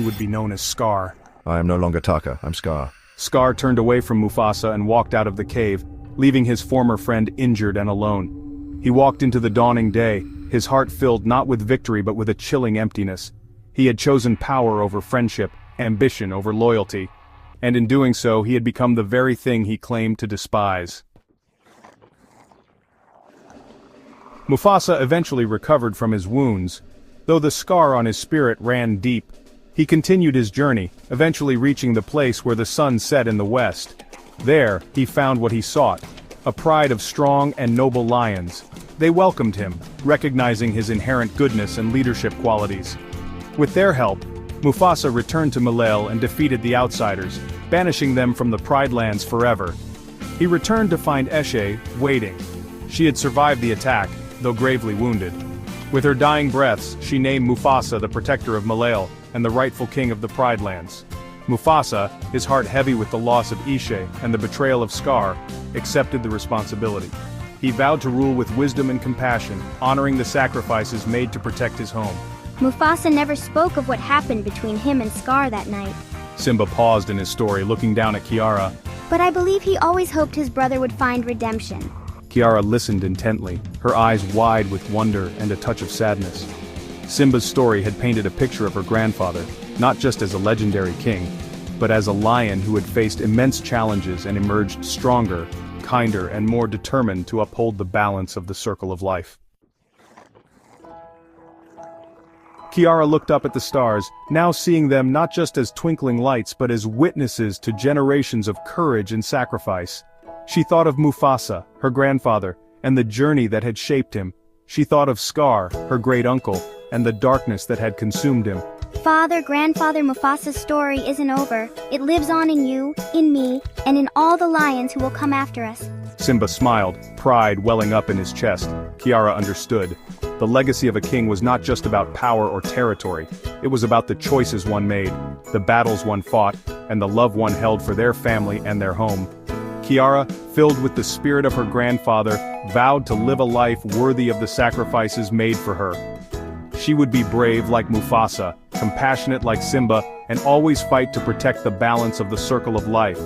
would be known as Scar. I am no longer Taka, I'm Scar. Scar turned away from Mufasa and walked out of the cave, leaving his former friend injured and alone. He walked into the dawning day, his heart filled not with victory but with a chilling emptiness. He had chosen power over friendship, ambition over loyalty, and in doing so he had become the very thing he claimed to despise. Mufasa eventually recovered from his wounds, though the scar on his spirit ran deep. He continued his journey, eventually reaching the place where the sun set in the west. There, he found what he sought, a pride of strong and noble lions. They welcomed him, recognizing his inherent goodness and leadership qualities. With their help, Mufasa returned to Malale and defeated the outsiders, banishing them from the Pride Lands forever. He returned to find Eshe waiting. She had survived the attack, though gravely wounded. With her dying breaths, she named Mufasa the protector of Malale and the rightful king of the Pride Lands. Mufasa, his heart heavy with the loss of Ishe and the betrayal of Scar, accepted the responsibility. He vowed to rule with wisdom and compassion, honoring the sacrifices made to protect his home. Mufasa never spoke of what happened between him and Scar that night. Simba paused in his story, looking down at Kiara. But I believe he always hoped his brother would find redemption. Kiara listened intently, her eyes wide with wonder and a touch of sadness. Simba's story had painted a picture of her grandfather, not just as a legendary king, but as a lion who had faced immense challenges and emerged stronger, kinder, and more determined to uphold the balance of the circle of life. Kiara looked up at the stars, now seeing them not just as twinkling lights but as witnesses to generations of courage and sacrifice. She thought of Mufasa, her grandfather, and the journey that had shaped him. She thought of Scar, her great-uncle, and the darkness that had consumed him. Grandfather Mufasa's story isn't over. It lives on in you, in me, and in all the lions who will come after us. Simba smiled, pride welling up in his chest. Kiara understood. The legacy of a king was not just about power or territory. It was about the choices one made, the battles one fought, and the love one held for their family and their home. Kiara, filled with the spirit of her grandfather, vowed to live a life worthy of the sacrifices made for her. She would be brave like Mufasa, compassionate like Simba, and always fight to protect the balance of the circle of life.